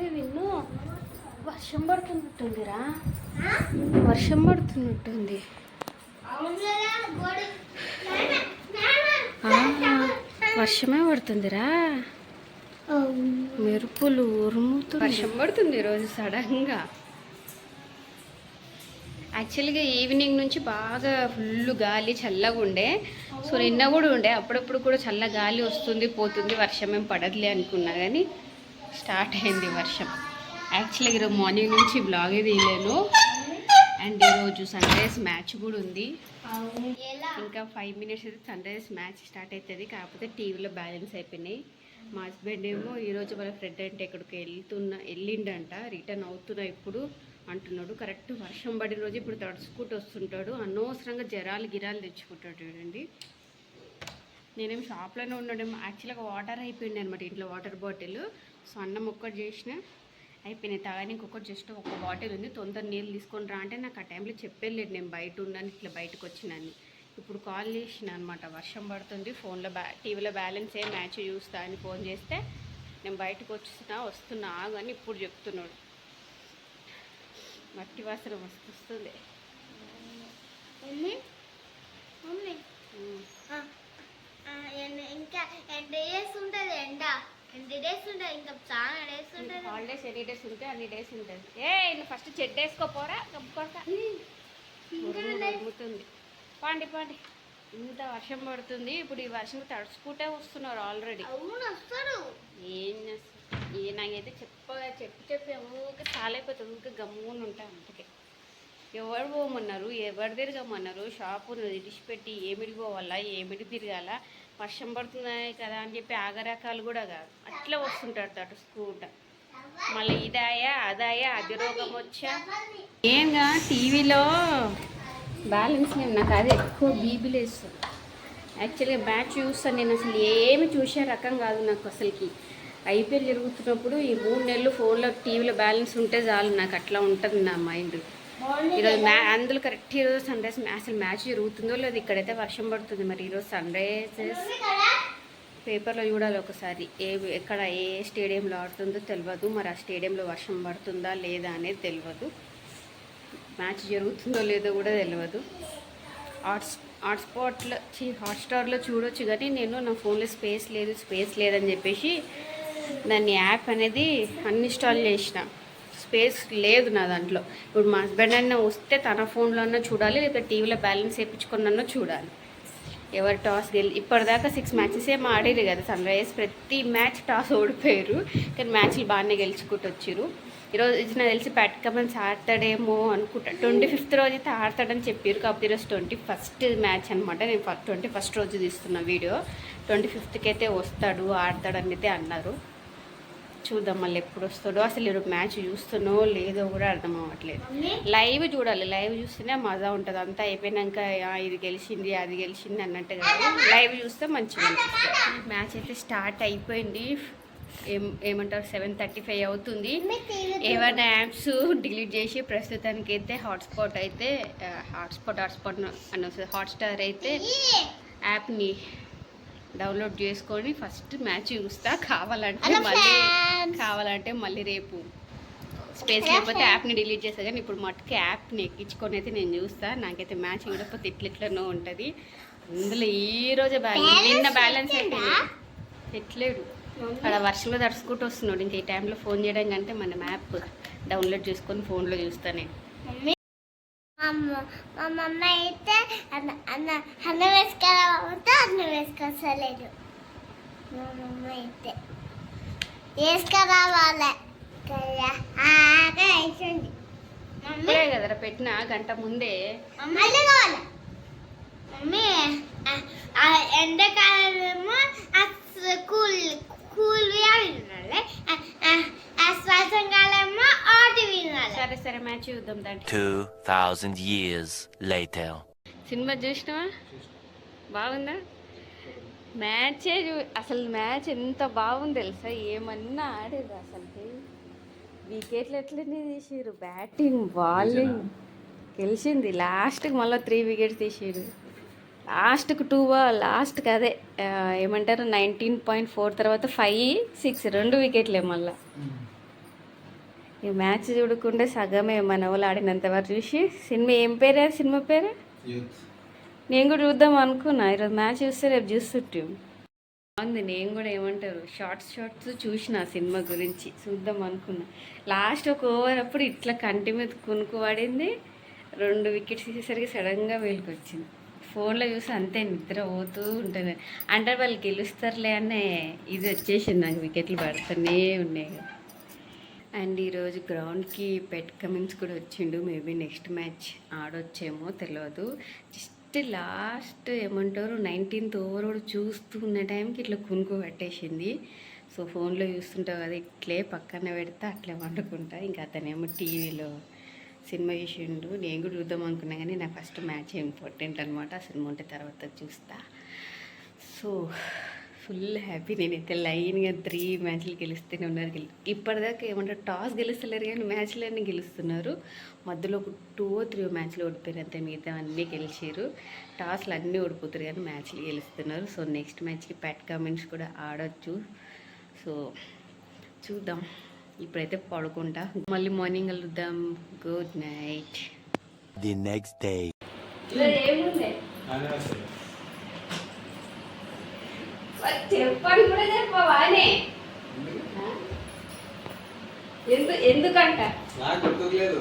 అరే విన్ను, వర్షం పడుతున్నట్టుందిరా. వర్షం పడుతున్నట్టుంది. వర్షమే పడుతుందిరా. మెరుపులు ఉరుముతుంది. వర్షం పడుతుంది ఈరోజు సడన్గా. యాక్చువల్గా ఈవినింగ్ నుంచి బాగా ఫుల్ గాలి చల్లగా ఉండే. సో నిన్న కూడా ఉండే, అప్పుడప్పుడు కూడా చల్ల గాలి వస్తుంది పోతుంది, వర్షం ఏం పడదులే అనుకున్నా, కానీ స్టార్ట్ అయింది వర్షం. యాక్చువల్గా ఈరోజు మార్నింగ్ నుంచి బ్లాగే తీయలేను. అండ్ ఈరోజు సన్ రైజ్ మ్యాచ్ కూడా ఉంది. ఇంకా 5 minutes అయితే సన్ రైజ్ మ్యాచ్ స్టార్ట్ అవుతుంది. కాకపోతే టీవీలో బ్యాలెన్స్ అయిపోయినాయి. మా హస్బెండ్ ఏమో ఈరోజు వాళ్ళ ఫ్రెండ్ అంటే ఎక్కడికి వెళ్ళిండంట, రిటర్న్ అవుతున్నా ఇప్పుడు అంటున్నాడు. కరెక్ట్ వర్షం పడిన రోజు ఇప్పుడు తడుచుకుంటూ వస్తుంటాడు. అనవసరంగా గిరాలు తెచ్చుకుంటాడు చూడండి. నేనేం షాప్లోనే ఉన్నాడేమో. యాక్చువల్గా వాటర్ అయిపోయింది అనమాట ఇంట్లో, వాటర్ బాటిల్. సో అన్నం ఒక్కటి చేసిన అయిపోయినాయి. తాగాని ఇంకొకటి జస్ట్ ఒక బాటిల్ ఉంది. తొందర నీళ్ళు తీసుకొని రా అంటే నాకు ఆ టైంలో చెప్పేలేదు, నేను బయట ఉన్నాను, ఇట్లా బయటకు వచ్చినాను. ఇప్పుడు కాల్ చేసిన అనమాట, వర్షం పడుతుంది, ఫోన్లో టీవీలో బ్యాలెన్స్ ఏ మ్యాచ్ చూస్తా అని ఫోన్ చేస్తే నేను బయటకు వస్తున్నా అని ఇప్పుడు చెప్తున్నాడు. మట్టి వాసన వస్తుంది. ఇంకా డేస్ ఉంటుంది ఎండ, డేస్ ఉంటుంది, ఇంకా చాలా డేస్ ఉంటుంది. హాలిడేస్ ఎన్ని డేస్ ఉంటే అన్ని డేస్ ఉంటుంది. నువ్వు ఫస్ట్ చెడ్డ వేసుకోపోరా, ఉరుముతుంది. పాండి ఇంత వర్షం పడుతుంది. ఇప్పుడు ఈ వర్షం తడుచుకుంటే వస్తున్నారు ఆల్రెడీ. ఏం చేస్తారు నాకైతే చెప్పి ఊరికే చాలా అయిపోతుంది. ఊరికే గమ్మున ఉంటాయి. అందుకే ఎవరు పోమన్నారు, ఎవరు తిరగమన్నారు, షాపు విడిచిపెట్టి ఏమిడి పోవాలా, ఏమిడి తిరగాల, వర్షం పడుతున్నాయి కదా అని చెప్పి ఆగరకాలు కూడా కాదు, అట్లా వస్తుంటాడు తడుచుకుంటా. మళ్ళీ ఇదాయా అదాయా అది రోగం వచ్చా. ఏంగా టీవీలో బ్యాలెన్స్ నేను నాకు అది ఎక్కువ బీబీలు వేస్తాను. యాక్చువల్గా మ్యాచ్ చూస్తాను నేను, అసలు ఏమి చూసే రకం కాదు నాకు. అసలుకి ఐపీఎల్ జరుగుతున్నప్పుడు ఈ 3 నెలలు ఫోన్లో టీవీలో బ్యాలెన్స్ ఉంటే చాలు, నాకు అట్లా ఉంటుంది నా మైండ్. ఈరోజు అందులో కరెక్ట్ ఈరోజు సన్ రైజ్ అసలు మ్యాచ్ జరుగుతుందో లేదు. ఇక్కడైతే వర్షం పడుతుంది. మరి ఈరోజు సన్ రైజర్స్ పేపర్లో చూడాలి ఒకసారి, ఎక్కడ ఏ స్టేడియంలో ఆడుతుందో తెలియదు. మరి ఆ స్టేడియంలో వర్షం పడుతుందా లేదా అనేది తెలియదు. మ్యాచ్ జరుగుతుందో లేదో కూడా తెలియదు. హాట్స్టార్లో చూడొచ్చు, కానీ నేను నా ఫోన్లో స్పేస్ లేదని చెప్పేసి దాన్ని యాప్ అనేది అన్ఇన్స్టాల్ చేసిన. స్పేస్ లేదు నా దాంట్లో. ఇప్పుడు మా హస్బెండ్ అన్న వస్తే తన ఫోన్లో అన్నా చూడాలి, లేదా టీవీలో బ్యాలెన్స్ వేయించుకున్నా చూడాలి. ఎవరు టాస్ ఇప్పటిదాకా 6 మ్యాచెస్ ఏమో ఆడేది కదా సన్ రైజర్స్. ప్రతి మ్యాచ్ టాస్ ఓడిపోయారు, కానీ మ్యాచ్లు బాగానే గెలుచుకుంటూ వచ్చారు. ఈరోజు నాకు తెలిసి బ్యాట్కమన్స్ ఆడతాడేమో అనుకుంటా. 25th రోజు అయితే ఆడతాడని చెప్పారు. కాకపోతే ఈరోజు 21st మ్యాచ్ అనమాట. నేను 21st రోజు తీస్తున్న వీడియో. 25th అయితే వస్తాడు, ఆడతాడని అయితే అన్నారు. చూద్దాం మళ్ళీ ఎప్పుడు వస్తాడో. అసలు ఈరోజు మ్యాచ్ చూస్తున్నో లేదో కూడా అర్థం అవ్వట్లేదు. లైవ్ చూడాలి, లైవ్ చూస్తేనే మజా ఉంటుంది. అంతా అయిపోయినాక ఇది గెలిచింది అది గెలిచింది అన్నట్టు కాదు, లైవ్ చూస్తే మంచిగా అనిపిస్తుంది. మ్యాచ్ అయితే స్టార్ట్ అయిపోయింది. ఏమంటారు 7:35 అవుతుంది. ఏమైనా యాప్స్ డిలీట్ చేసి ప్రస్తుతానికి అయితే హాట్స్పాట్ హాట్స్టార్ అయితే యాప్ని డౌన్లోడ్ చేసుకొని ఫస్ట్ మ్యాచ్ చూస్తా. కావాలంటే మళ్ళీ రేపు స్పేస్ లేకపోతే యాప్ని డిలీట్ చేస్తా. కానీ ఇప్పుడు మట్టుకు యాప్ని ఎక్కించుకొని అయితే నేను చూస్తా. నాకైతే మ్యాచ్ చూడకపోతే ఇట్లెట్లనో ఉంటుంది. అందులో ఈరోజే నిన్న బ్యాలెన్స్ అయిపోయింది. ఎట్లేడు అక్కడ వర్షంలో తడుచుకుంటూ వస్తున్నాడు. ఇంకా ఈ టైంలో ఫోన్ చేయడం కంటే మన మ్యాప్ డౌన్లోడ్ చేసుకొని ఫోన్లో చూస్తాను నేను. మా మమ్మ అయితే అన్నం వేసుకురావద్దు, అన్నం వేసుకొస్తలేదు. మా మమ్మ అయితే వేసుకురావాలి ఇప్పుడే కదరా పెట్టిన గంట ముందే. మళ్ళీ కావాలి మమ్మీ. ఎండాకాలమేమో సరే మ్యాచ్ చూద్దాం. 2000 years later. సినిమా చూసినావా? బాగుందా మ్యాచే? అసలు మ్యాచ్ ఎంత బాగుంది తెలుసా? ఏమన్నా ఆడేది అసలు. వికెట్లు ఎట్లనే తీసారు, బ్యాటింగ్ బాలింగ్ గెలిచింది. లాస్ట్కి మళ్ళీ 3 వికెట్స్ తీసారు. లాస్ట్కి 2 లాస్ట్కి అదే ఏమంటారు 19.4 తర్వాత 5, 6 2 వికెట్లే మళ్ళీ. ఈ మ్యాచ్ చూడకుండా సగమే మన వాళ్ళు ఆడినంత వరకు చూసి సినిమా ఏం పేరు సినిమా పేరు నేను కూడా చూద్దాం అనుకున్నా. ఈరోజు మ్యాచ్ చూస్తే రేపు చూస్తుంటాం. బాగుంది. నేను కూడా ఏమంటారు షార్ట్స్ చూసిన సినిమా గురించి చూద్దాం అనుకున్నా. లాస్ట్ ఒక ఓవర్ అప్పుడు ఇట్లా కంటి మీద కునుకు పడింది. 2 వికెట్స్ తీసేసరికి సడన్గా వీళ్ళకి వచ్చింది. ఫోన్లో చూసి అంతే నిద్ర పోతూ ఉంటుంది. అంటే వాళ్ళు గెలుస్తారులే అనే ఇది వచ్చేసింది నాకు. వికెట్లు పడుతూనే ఉన్నాయి కదా. అండ్ ఈరోజు గ్రౌండ్కి పెట్ కమిన్స్ కూడా వచ్చిండు. మేబీ నెక్స్ట్ మ్యాచ్ ఆడొచ్చేమో తెలియదు. జస్ట్ లాస్ట్ ఏమంటారు 19th ఓవర్ కూడా చూస్తూ ఉన్న టైంకి ఇట్లా కునుకు పట్టేసింది. సో ఫోన్లో చూస్తుంటావు కదా, ఇట్లే పక్కన పెడతా అట్లే వండుకుంటా. ఇంకా అతనేమో టీవీలో సినిమా చూసిండు. నేను కూడా చూద్దాం అనుకున్నా కానీ నాకు ఫస్ట్ మ్యాచ్ ఇంపార్టెంట్ అనమాట. ఆ సినిమా ఉంటే తర్వాత చూస్తా. So full happy. నేనైతే లైన్గా 3 మ్యాచ్లు గెలుస్తూనే ఉన్నారు. ఇప్పటిదాకా ఏమంటారు టాస్ గెలుస్తలేరు కానీ మ్యాచ్లన్నీ గెలుస్తున్నారు. మధ్యలో ఒక 2 or 3 మ్యాచ్లు ఓడిపోయారు అంతే. మిగతా అన్నీ గెలిచారు. టాస్లు అన్నీ ఓడిపోతారు కానీ మ్యాచ్లు గెలుస్తున్నారు. సో నెక్స్ట్ మ్యాచ్కి ప్యాట్ కమిన్స్ కూడా ఆడొచ్చు. సో చూద్దాం. ఇప్పుడైతే పడుకుంటా. మళ్ళీ మార్నింగ్ కలుద్దాం. Good night. The next day. చెప్పండి కూడా చెప్పవానే ఎందుకంట నాకు గుర్తులేదు.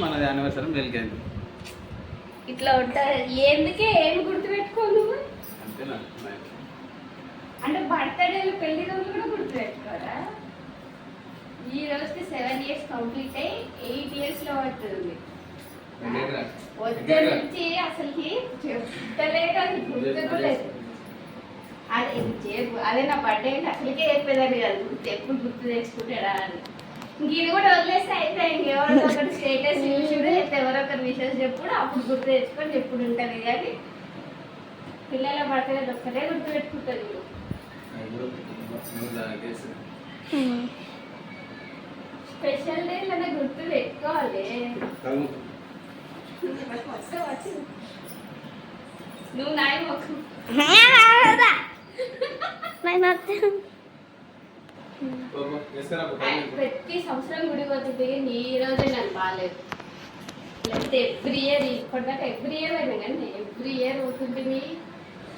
మనది యానివర్సరీ వెళ్ళిపోయింది. ఇట్లా ఉంటారు ఎందుకే ఏమి గుర్తుపెట్టుకో నువ్వు అంతేనా? అంటే బర్త్డేలు పెళ్లి రోజులు కూడా గుర్తుపెట్టుకోరా? ఈ రోజుకి 7 years కంప్లీట్ అయ్యి 8 yearsలో పడుతుంది. వచ్చే నుంచి అసలుకి చెప్తలేదు, అది గుర్తులేదు. అదే నా బర్త్డే అంటే అసలుకే చెప్పేదాన్ని కాదు. ఎప్పుడు గుర్తు తెచ్చుకుంటాడా అని. ఇంక ఇది కూడా వదిలేస్తే అయితే ఇంకెవరో ఒకటి స్టేటస్ చూసుడు ఎవరో ఒకరి విషయం చెప్పుడు అప్పుడు గుర్తు తెచ్చుకొని ఎప్పుడు ఉంటుంది. కానీ పిల్లల బర్త్డే ఒక్కటే గుర్తు పెట్టుకుంటుంది. స్పెషల్ డేలనే గుర్తు పెట్టుకోవాలి. నువ్వు నాయ మొక్కు ప్రతి సంవత్సరం గుడి పోతుంది. ఈ రోజే నాకు బాగాలేదు. లేకపోతే ఎవ్రీ ఇయర్ ఇప్పటిదాకా ఎవ్రీ ఇయర్ అయినా కానీ ఎవ్రీ ఇయర్ అవుతుంది.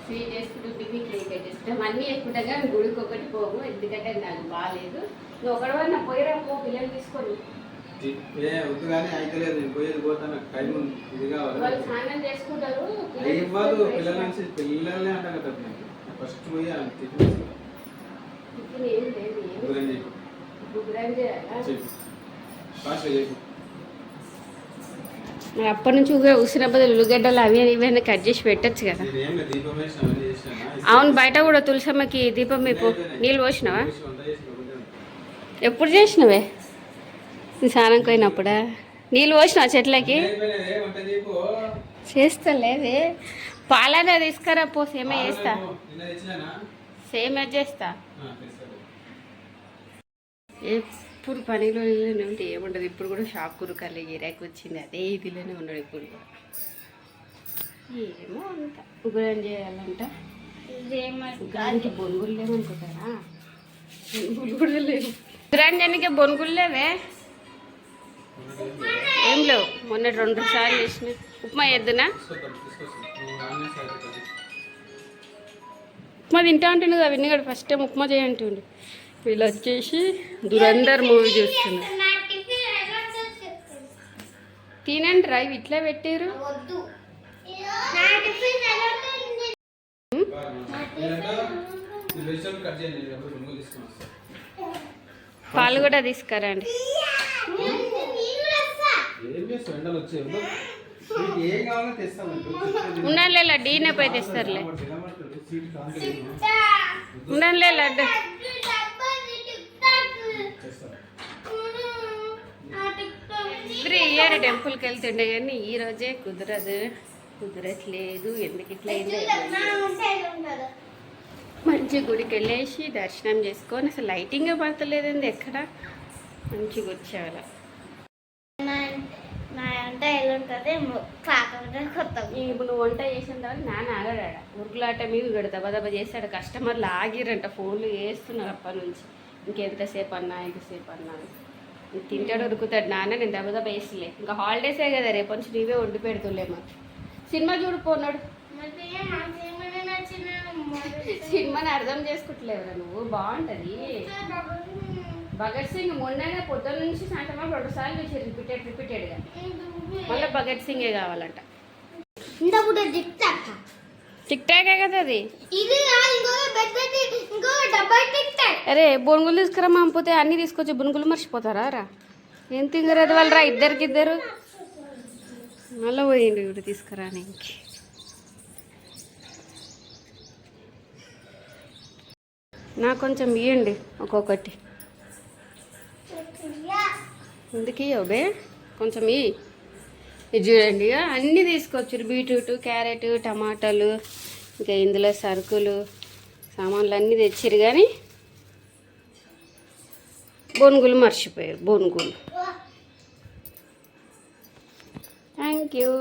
స్వీట్ వేసుకుంటుంది, కేక్ వేసుకుంటాం, అన్నీ వేసుకుంటాం కానీ గుడికి ఒకటి పోము. ఎందుకంటే నాకు బాగాలేదు. నువ్వు ఒకటి నా పోయిరా పో పిల్లలు తీసుకొని. వాళ్ళు స్నానం చేసుకుంటారు. పిల్లల్ని అంటారు కదా ఫస్ట్ పోయి ఏం లేదు. అప్పటి నుంచి ఉసిరి బదులు ఉల్లిగడ్డలు అవి ఇవన్నీ కట్ చేసి పెట్టచ్చు కదా. అవును, బయట కూడా తులసమ్మకి దీపం మీకు నీళ్ళు పోసినావా? ఎప్పుడు చేసినవే? స్నానం పోయినప్పుడా నీళ్ళు పోసినావా చెట్లకి? చేస్తలేదే. పాలనే తీసుకురా పో. సేమే చేస్తా, సేమే చేస్తా. ఎప్పుడు పనిలో ఉంటే ఏముండదు. ఇప్పుడు కూడా షాప్ కురుకర్లే గిరాకి వచ్చింది. అదే ఇదిలోనే ఉన్నాడు ఇప్పుడు కూడా. ఏమో అంత ఉగ్రం చేయాలంట. ఉగ్రానికి బొనుగులు లేవనుకుంటారా? బొనుగులు కూడా లేవు. ఉగ్రానికి బొనుగులు లేవే. ఏం లేవు. మొన్న 2 సార్లు చేసిన. ఉప్మా చేద్దునా? ఉప్మా తింటా ఉంటుండు కదా విన్నీ కూడా. ఫస్ట్ టైం ఉప్మా చేయంటుండు. వీళ్ళు వచ్చేసి దురంధర్ మూవీ చూస్తున్నారు. తినండి రా, ఇవి ఇట్లా పెట్టారు. పాలు కూడా తీసుకురండి. ఉండాలి లడ్డీనే పోయి తెస్తారులే. ఉండాలి లడ్డు. ఎవ్రీ ఇయర్ టెంపుల్కి వెళ్తుండే కానీ ఈ రోజే కుదరట్లేదు. ఎందుకు ఇట్లా అయిందో మంచి గుడికి వెళ్ళేసి దర్శనం చేసుకొని అసలు లైటింగ్ పడతలేదండి ఎక్కడ. మంచిగా వచ్చేవాళ్ళ నా అంటే ఎలా ఉంటుంది కాకపోతే కొత్త ఇప్పుడు నువ్వు వంట చేసిన తర్వాత నాన్న ఆగాడాడ ఉరుకులాట మీద పెడతా దెబ్బ చేస్తాడు. కస్టమర్లు ఆగిరంట, ఫోన్లు వేస్తున్నారు అప్పటి నుంచి. ఇంకెంతసేపు అన్నా ఎంతసేపు అన్నా తింటాడు ఉరుకుతాడు నాన్న. నేను దెబ్బ వేస్తలే, ఇంకా హాలిడేసే కదా, రేపు నుంచి నీవే వండి పెడుతులే. మాకు సినిమా చూడిపోన్నాడు. సినిమాని అర్థం చేసుకుంటలేవురా నువ్వు. బాగుంటుంది. భగత్ సింగ్ మొన్ననే పొద్దున్న నుంచి సాయంత్రం 2 సార్లు చూసి రిపీటెడ్గా. మళ్ళీ భగత్ సింగే కావాలంట. టిక్ టాకే కదా అది. అరే బొనుగులు తీసుకురా పంపితే అన్నీ తీసుకొచ్చి బొనుగులు మర్చిపోతారా రా? ఏం తింగరది వాళ్ళు రా, ఇద్దరు మళ్ళీ పోయిండు ఇప్పుడు తీసుకురా. ఇంక నాకు కొంచెం ఇవ్వండి ఒక్కొక్కటి. ఎందుకు ఇవ్వబే కొంచెం ఇది చూడండి. అన్నీ తీసుకొచ్చారు, బీట్రూట్, క్యారెట్, టమాటాలు, ఇంకా ఇందులో సరుకులు సామాన్లు అన్నీ తెచ్చారు. కానీ బొనుగులు మర్చిపోయారు. బొనుగులు. Thank you.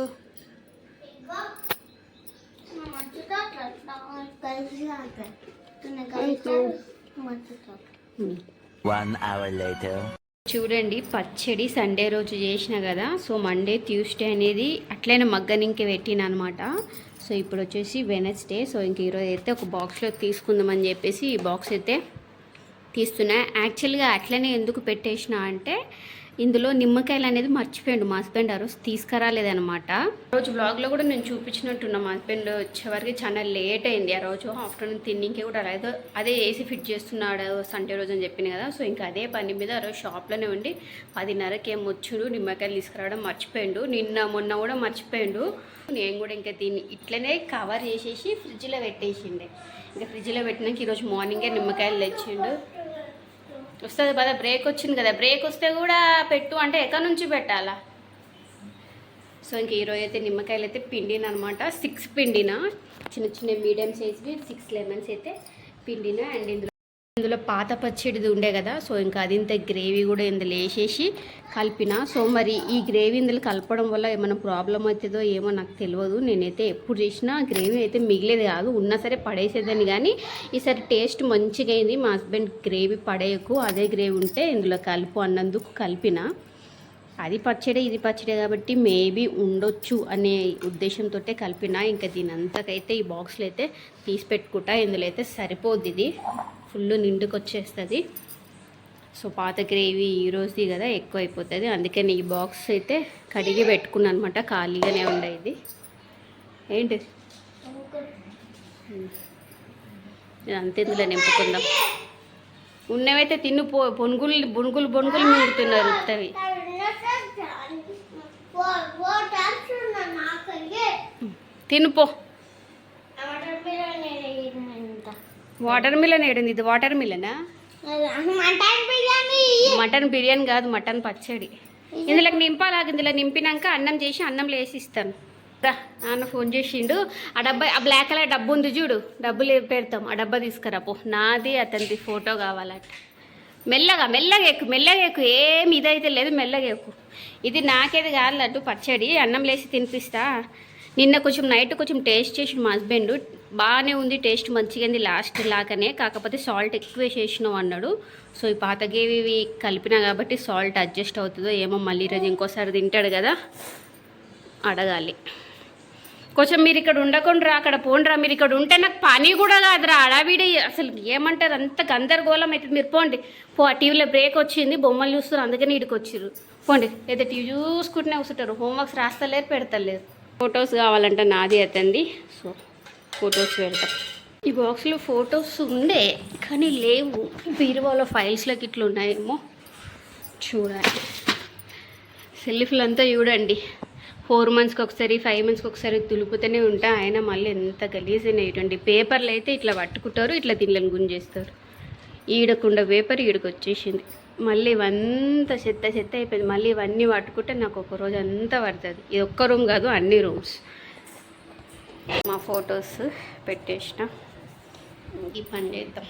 One hour later. చూడండి పచ్చడి సండే రోజు చేసిన కదా. సో మండే ట్యూస్డే అనేది అట్లనే మగ్గనింకే పెట్టిన అనమాట. సో ఇప్పుడు వచ్చేసి వెనస్డే. సో ఇంక ఈరోజు అయితే ఒక బాక్స్లో తీసుకుందామని చెప్పేసి ఈ బాక్స్ అయితే తీస్తున్నా. యాక్చువల్గా అట్లనే ఎందుకు పెట్టేసిన అంటే ఇందులో నిమ్మకాయలు అనేది మర్చిపోయాడు మా హస్బెండ్. ఆ రోజు తీసుకురాలేదనమాట. రోజు బ్లాగ్లో కూడా నేను చూపించినట్టున్నా. మా హస్బెండ్ వచ్చేవరకు చాలా లేట్ అయింది. ఆ రోజు ఆఫ్టర్నూన్ తిన్నింకే కూడా అదే ఏసీ ఫిట్ చేస్తున్నాడు సండే రోజు అని చెప్పింది కదా. సో ఇంకా అదే పని మీద ఆ రోజు షాప్లోనే ఉండి 10:30కి ఏం వచ్చుడు నిమ్మకాయలు తీసుకురావడం మర్చిపోయాడు. మొన్న కూడా మర్చిపోయాడు. నేను కూడా ఇంకా దీన్ని ఇట్లనే కవర్ చేసేసి ఫ్రిడ్జ్లో పెట్టేసిండే. ఇంకా ఫ్రిడ్జ్లో పెట్టినాక ఈరోజు మార్నింగే నిమ్మకాయలు తెచ్చిండు. వస్తుంది కదా, బ్రేక్ వచ్చింది కదా. బ్రేక్ వస్తే కూడా పెట్టు అంటే ఎక్కడి నుంచి పెట్టాలా? సో ఇంక ఈరోజు అయితే నిమ్మకాయలు అయితే పిండిన అనమాట. 6 పిండిన, చిన్న చిన్న మీడియం సైజ్వి 6 లెమన్స్ అయితే పిండిన. అండ్ ఇందులో పాత పచ్చడిది ఉండే కదా. సో ఇంకా అది ఇంత గ్రేవీ కూడా ఇందులో వేసేసి కలిపిన. సో మరి ఈ గ్రేవీ ఇందులో కలపడం వల్ల ఏమైనా ప్రాబ్లం అవుతుందో ఏమో నాకు తెలియదు. నేనైతే ఎప్పుడు చేసినా గ్రేవీ అయితే మిగిలేది కాదు, ఉన్నా సరే పడేసేదని. కానీ ఈసారి టేస్ట్ మంచిగా అయింది. మా హస్బెండ్ గ్రేవీ పడేయకు, అదే గ్రేవీ ఉంటే ఇందులో కలుపు అన్నందుకు కలిపిన. అది పచ్చడి ఇది పచ్చడి కాబట్టి మేబీ ఉండొచ్చు అనే ఉద్దేశంతో కలిపిన. ఇంకా దీని అంతకైతే ఈ బాక్స్లో అయితే తీసి పెట్టుకుంటా. ఇందులో అయితే సరిపోద్ది, ఇది ఫుల్ నిండుకు వచ్చేస్తుంది. సో పాత గ్రేవీ ఈరోజుది కదా, ఎక్కువ అయిపోతుంది. అందుకని ఈ బాక్స్ అయితే కడిగి పెట్టుకున్నాను అనమాట. ఖాళీగానే ఉండేది. ఏంటి అంతే, ఇందులో నింపుకుందాం. ఉన్నవైతే తిన్ను బొనుగులు బొనుగులు బొనుగులు మిగులుతున్నారు ఉత్తవి. తినుపో. వాటర్ మిలన్ ఏడుంది? ఇది వాటర్ మిలనా? మటన్ బిర్యానీ కాదు, మటన్ పచ్చడి. ఇందులోకి నింపాలాగా. ఇందులో నింపినాక అన్నం చేసి అన్నంలో వేసి ఇస్తాను. నాన్న ఫోన్ చేసిండు. ఆ డబ్బా, ఆ బ్లాక్ కలర్ డబ్బు ఉంది చూడు, డబ్బులు పెడతాం. ఆ డబ్బా తీసుకురా పో. నాది అతనిది ఫోటో కావాలంట. మెల్లగా మెల్లగా ఎక్కు, మెల్లగా ఎక్కు. ఏమి ఇదైతే లేదు, మెల్లగా ఎక్కు. ఇది నాకేది కాదు లడ్డు పచ్చడి. అన్నం లేసి తినిపిస్తా. నిన్న కొంచెం నైట్ కొంచెం టేస్ట్ చేసి మా హస్బెండ్ బాగానే ఉంది, టేస్ట్ మంచిగా ఉంది లాస్ట్ లాగానే, కాకపోతే సాల్ట్ ఎక్కువ వేసేసినావు అన్నాడు. సో ఈ పాత గేవి కలిపినా కాబట్టి సాల్ట్ అడ్జస్ట్ అవుతుందో ఏమో. మళ్ళీ ఈరోజు ఇంకోసారి తింటాడు కదా, అడగాలి. కొంచెం మీరు ఇక్కడ ఉండకుండా అక్కడ పోండిరా. మీరు ఇక్కడ ఉంటే నాకు పని కూడా కాదురా, అడావిడి అసలు ఏమంటారు, అంత గందరగోళం అవుతుంది. మీరు పోండి పో. ఆ టీవీలో బ్రేక్ వచ్చింది, బొమ్మలు చూస్తారు, అందుకని ఇక్కడికి వచ్చిర్రు. పోండి. లేదా టీవీ చూసుకుంటూనే కూర్చుంటారు, హోంవర్క్స్ రాస్తలేరు, పెడతలేరు. ఫొటోస్ కావాలంట నాది అతంది. సో ఫొటోస్ పెడతాం. ఈ బాక్స్లో ఫొటోస్ ఉండే కానీ లేవు. బీరువాలో ఫైల్స్లోకి ఇట్లా ఉన్నాయేమో చూడాలి. సెల్ఫ్లు అంతా చూడండి, 4 monthsకి ఒకసారి 5 monthsకి ఒకసారి తులుపుతూనే ఉంటా. అయినా మళ్ళీ ఎంత గలీజ్ అయినటువంటి పేపర్లు అయితే ఇట్లా పట్టుకుంటారు, ఇట్లా దీనిని గుంజేస్తారు. ఈడకుండా పేపర్ ఈడకు వచ్చేసింది. మళ్ళీ ఇవంతా చెత్త చెత్త అయిపోయింది. మళ్ళీ ఇవన్నీ పట్టుకుంటే నాకు ఒక రోజు అంతా పడుతుంది. ఇది ఒక్క రూమ్ కాదు, అన్ని రూమ్స్. మా ఫొటోస్ పెట్టేసిన. ఈ పని చేద్దాం.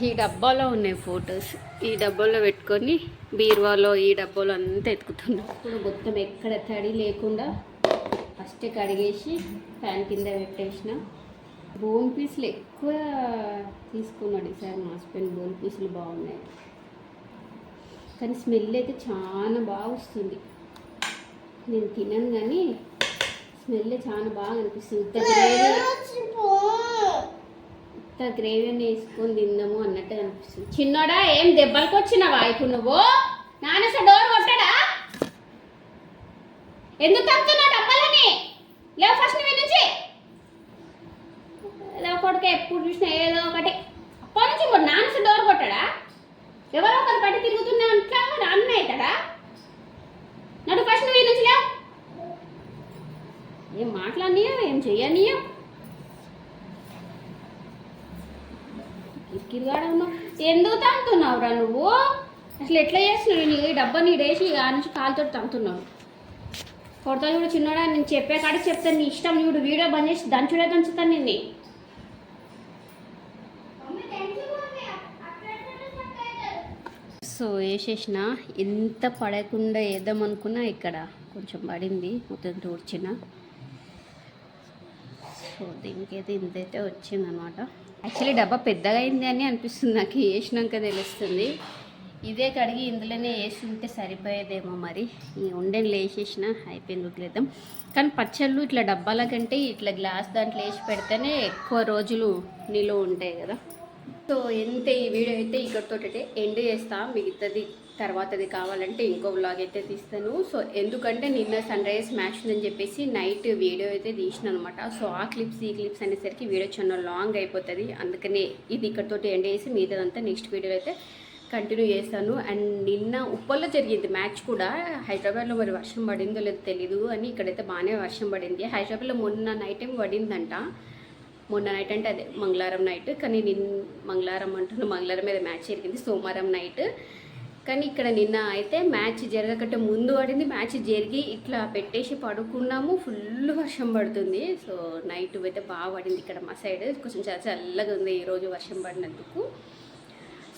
ఈ డబ్బాలో ఉన్నాయి ఫొటోస్. ఈ డబ్బాలో పెట్టుకొని బీరువాలో ఈ డబ్బాలో అంతా ఎత్తుకుతున్నా. ఇప్పుడు మొత్తం ఎక్కడ తడి లేకుండా ఫస్ట్ కడిగేసి ఫ్యాన్ కింద పెట్టేసిన. బోన్ పీసులు ఎక్కువ తీసుకున్నాడు ఈసారి మా హస్బెండ్. బోన్ పీసులు బాగున్నాయి కానీ స్మెల్ అయితే చాలా బాగా వస్తుంది. నేను తినను కానీ స్మెల్ చాలా బాగా అనిపిస్తుంది. ఇంత గ్రేవీ వేసుకొని తిందాము అన్నట్టు అనిపిస్తుంది. చిన్నోడా ఏం దెబ్బలకు వచ్చినావా ఇప్పుడు నువ్వు? నాన్న డోర్ కొట్టాడా? ఎందుకు తగ్గుతున్నావు డబ్బాలని? లేవు ఫస్ట్ మీ నుంచి. ఏదో ఒకటికి ఎప్పుడు చూసినా ఏదో ఒకటి. అప్పటి నుంచి కూడా నాన్న డోర్ కొట్టాడా? ఎవరో ఒకరు బట్టి తిరుగుతున్నా అంటా నాన్న అవుతాడా? నడు ఫస్ట్ మీ నుంచి లేవు. ఏం మాట్లాడినాయో ఏం చెయ్యనియో కిరిగాడ ఉన్నావు. ఎందుకు తంతున్నావురా నువ్వు? అసలు ఎట్లా చేస్తున్నావు? నీ డబ్బా నీడేసి ఆ నుంచి కాలుతో తంతున్నావు. కొడతా చూడు చిన్నోడా, నేను చెప్పే కాడికి చెప్తాను. నీ ఇష్టం చూడు. వీడియో బంద్ చేసి దంచుడే దంచుతాను నిన్ను. సో వేసేసిన. ఎంత పడకుండా వేద్దాం అనుకున్నా ఇక్కడ కొంచెం పడింది. మొత్తం తూడ్చిన. సో దీనికైతే ఇంతైతే వచ్చిందనమాట. యాక్చువల్లీ డబ్బా పెద్దగా అయింది అని అనిపిస్తుంది నాకు. వేసినాక తెలుస్తుంది. ఇదే కడిగి ఇందులోనే వేసి ఉంటే సరిపోయేదేమో మరి. ఈ ఉండని వేసేసిన అయిపోయింది, వదిలేద్దాం. కానీ పచ్చళ్ళు ఇట్లా డబ్బాల కంటే ఇట్లా గ్లాస్ దాంట్లో వేసి పెడితేనే ఎక్కువ రోజులు నిలువ ఉంటాయి కదా. సో ఎంత ఈ వీడియో అయితే ఇక్కడితో ఎండ్ చేస్తా. మిగతాది తర్వాతది కావాలంటే ఇంకో వ్లాగ్ అయితే తీస్తాను. సో ఎందుకంటే నిన్న సన్ రైజ్ మ్యాచ్ ఉందని చెప్పేసి నైట్ వీడియో అయితే తీసిన అనమాట. సో ఆ క్లిప్స్ ఈ క్లిప్స్ అనేసరికి వీడియో చాలా లాంగ్ అయిపోతుంది. అందుకనే ఇది ఇక్కడితో ఎండ్ చేసి మిగతాదంతా నెక్స్ట్ వీడియో అయితే కంటిన్యూ చేస్తాను. అండ్ నిన్న ఉప్పల్లో జరిగింది మ్యాచ్ కూడా. హైదరాబాద్లో మరి వర్షం పడిందో లేదో తెలీదు అని ఇక్కడైతే బాగానే వర్షం పడింది. హైదరాబాద్లో మొన్న నైట్ ఏం పడిందంట. మొన్న నైట్ అంటే అదే మంగళవారం నైట్. కానీ మంగళవారం మీద మ్యాచ్ జరిగింది సోమవారం నైట్. కానీ ఇక్కడ నిన్న అయితే మ్యాచ్ జరగకంటే ముందు పడింది. మ్యాచ్ జరిగి ఇట్లా పెట్టేసి పడుకున్నాము. ఫుల్ వర్షం పడుతుంది. సో నైట్ అయితే బాగా పడింది ఇక్కడ మా సైడ్. కొంచెం చాలా చల్లగా ఉంది ఈరోజు వర్షం పడినందుకు.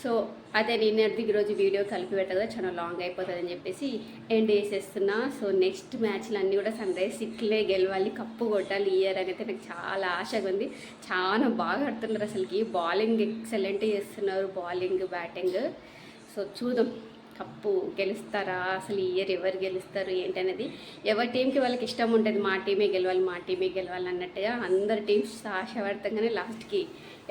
సో అదే నిన్నటిది ఈరోజు వీడియో కలిపి పెట్టగా చాలా లాంగ్ అయిపోతుంది అని చెప్పేసి ఎండ్ చేసేస్తున్నా. సో నెక్స్ట్ మ్యాచ్లు అన్నీ కూడా సన్ రైజ్ ఇట్లే గెలవాలి, కప్పు కొట్టాలి ఇయర్ అని అయితే నాకు చాలా ఆశగా ఉంది. చాలా బాగా ఆడుతున్నారు అసలుకి. బౌలింగ్ ఎక్సలెంట్ చేస్తున్నారు, బౌలింగ్ బ్యాటింగ్. సో చూద్దాం కప్పు గెలుస్తారా, అసలు ఈ ఇయర్ ఎవరు గెలుస్తారు ఏంటనేది. ఎవరి టీంకి వాళ్ళకి ఇష్టం ఉంటుంది. మా టీమే గెలవాలి అన్నట్టుగా అందరు టీమ్స్ ఆశపడతాగానే లాస్ట్కి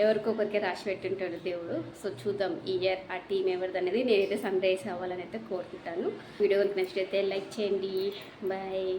ఎవరికొకరికి రాసి పెట్టింటాడు దేవుడు. సో చూద్దాం ఈ ఇయర్ ఆ టీం ఎవరిది అనేది. నేనైతే సన్ రైజ్ అవ్వాలని అయితే కోరుకుంటాను. వీడియో కనుక నచ్చితే లైక్ చేయండి. బాయ్.